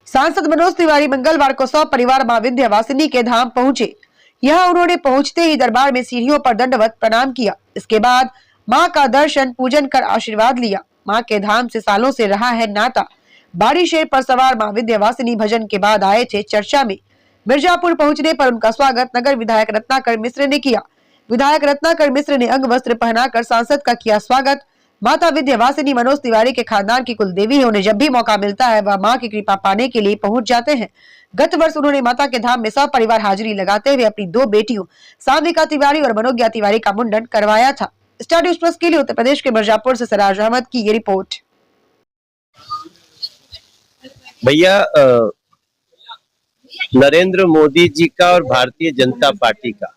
सांसद मनोज तिवारी मंगलवार को सपरिवार मां विंध्यवासिनी के धाम पहुंचे। यहाँ उन्होंने पहुंचते ही दरबार में सीढ़ियों पर दंडवत प्रणाम किया। इसके बाद मां का दर्शन पूजन कर आशीर्वाद लिया। मां के धाम से सालों से रहा है नाता। बाड़ी शेर पर सवार मां विंध्यवासिनी भजन के बाद आए थे चर्चा में। मिर्जापुर पहुंचने पर उनका स्वागत नगर विधायक रत्नाकर मिश्र ने किया। विधायक रत्नाकर मिश्र ने अंग वस्त्र पहनाकर सांसद का किया स्वागत। माता विंध्यवासिनी मनोज तिवारी के खानदान की कुल देवी है। उन्हें जब भी मौका मिलता है वह मां की कृपा पाने के लिए पहुंच जाते हैं। गत वर्ष उन्होंने माता के धाम में सपरिवार हाजिरी लगाते हुए अपनी दो बेटियों सान्विका तिवारी और मनोज्ञा तिवारी का मुंडन करवाया था। स्टार न्यूज़ प्लस के लिए उत्तर प्रदेश के मिर्जापुर से सराज अहमद की ये रिपोर्ट। भैया, नरेंद्र मोदी जी का और भारतीय जनता पार्टी का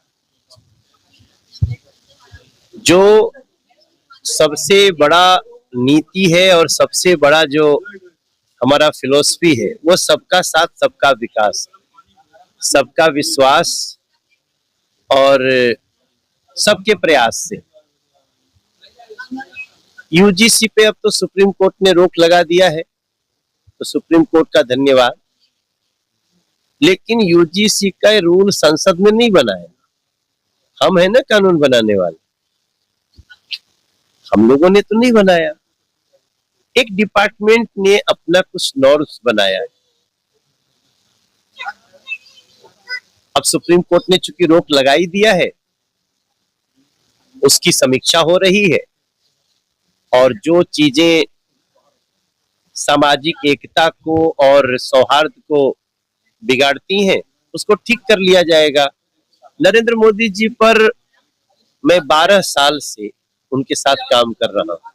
जो सबसे बड़ा नीति है और सबसे बड़ा जो हमारा फिलॉसफी है वो सबका साथ सबका विकास, सबका विश्वास और सबके प्रयास से। यूजीसी पे अब तो सुप्रीम कोर्ट ने रोक लगा दिया है, तो सुप्रीम कोर्ट का धन्यवाद। लेकिन यूजीसी का रूल संसद में नहीं बनाया, हम है ना कानून बनाने वाले, हम लोगों ने तो नहीं बनाया। एक डिपार्टमेंट ने अपना कुछ नॉर्म्स बनाया है। अब सुप्रीम कोर्ट ने चूंकि रोक लगाई दिया है, उसकी समीक्षा हो रही है और जो चीजें सामाजिक एकता को और सौहार्द को बिगाड़ती हैं उसको ठीक कर लिया जाएगा। नरेंद्र मोदी जी पर मैं 12 साल से उनके साथ काम कर रहा हूं।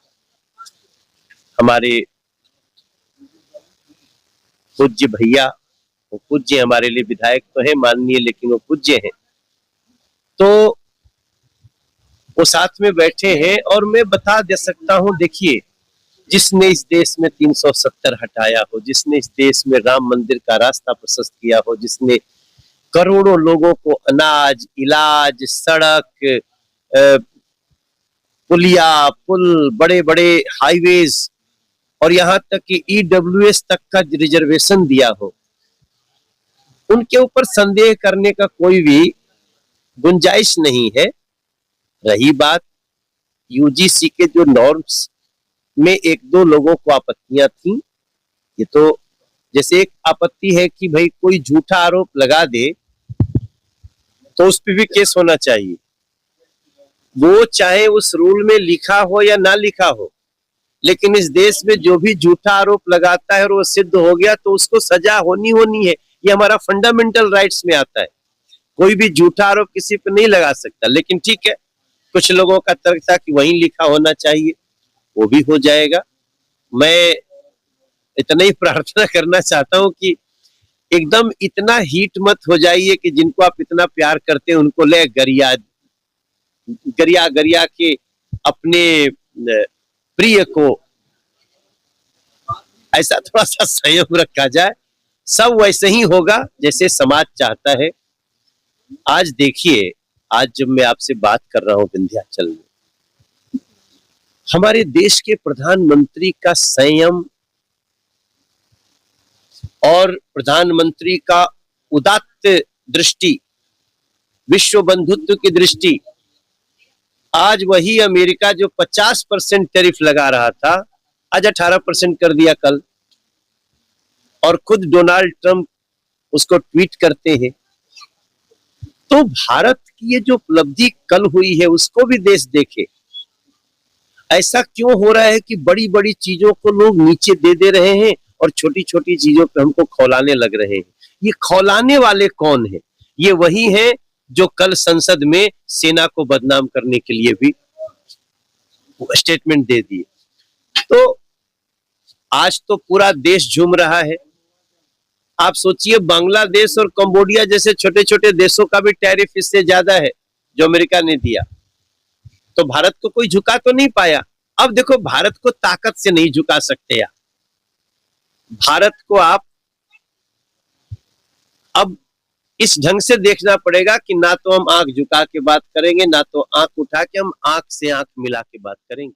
हमारे पूज्य भैया, वो पूज्य हमारे लिए विधायक तो है माननीय, लेकिन वो पूज्य हैं, तो वो साथ में बैठे हैं। और मैं बता दे सकता हूं, देखिए, जिसने इस देश में 370 हटाया हो, जिसने इस देश में राम मंदिर का रास्ता प्रशस्त किया हो, जिसने करोड़ों लोगों को अनाज, इलाज, सड़क, पुलिया, पुल, बड़े बड़े हाईवेज और यहाँ तक कि ईडब्ल्यूएस तक का रिजर्वेशन दिया हो, उनके ऊपर संदेह करने का कोई भी गुंजाइश नहीं है। रही बात यूजीसी के जो नॉर्म्स में एक दो लोगों को आपत्तियां थी, ये तो जैसे एक आपत्ति है कि भाई कोई झूठा आरोप लगा दे तो उस पर भी केस होना चाहिए, वो चाहे उस रूल में लिखा हो या ना लिखा हो। लेकिन इस देश में जो भी झूठा आरोप लगाता है और वो सिद्ध हो गया तो उसको सजा होनी है। ये हमारा फंडामेंटल राइट्स में आता है। कोई भी झूठा आरोप किसी पे नहीं लगा सकता। लेकिन ठीक है, कुछ लोगों का तर्क था कि वहीं लिखा होना चाहिए, वो भी हो जाएगा। मैं इतना ही प्रार्थना करना चाहता हूं कि एकदम इतना हीट मत हो जाइए कि जिनको आप इतना प्यार करते हैं उनको ले गरिया के अपने प्रिय को, ऐसा थोड़ा सा संयम रखा जाए। सब वैसे ही होगा जैसे समाज चाहता है। आज देखिए, आज जब मैं आपसे बात कर रहा हूं विंध्याचल में, हमारे देश के प्रधानमंत्री का संयम और प्रधानमंत्री का उदात्त दृष्टि, विश्व बंधुत्व की दृष्टि, आज वही अमेरिका जो 50% टैरिफ लगा रहा था आज 18% कर दिया कल। और खुद डोनाल्ड ट्रंप उसको ट्वीट करते हैं। तो भारत की ये जो उपलब्धि कल हुई है उसको भी देश देखे। ऐसा क्यों हो रहा है कि बड़ी बड़ी चीजों को लोग नीचे दे रहे हैं और छोटी छोटी चीजों पे हमको खौलाने लग रहे हैं? ये खौलाने वाले कौन है? ये वही हैं जो कल संसद में सेना को बदनाम करने के लिए भी स्टेटमेंट दे दिए। तो आज तो पूरा देश झूम रहा है। आप सोचिए, बांग्लादेश और कंबोडिया जैसे छोटे छोटे देशों का भी टैरिफ इससे ज्यादा है जो अमेरिका ने दिया। तो भारत को कोई झुका तो नहीं पाया। अब देखो, भारत को ताकत से नहीं झुका सकते आप। भारत को आप अब इस ढंग से देखना पड़ेगा कि ना तो हम आंख झुका के बात करेंगे, ना तो आंख उठा के हम आंख से आंख मिला के बात करेंगे।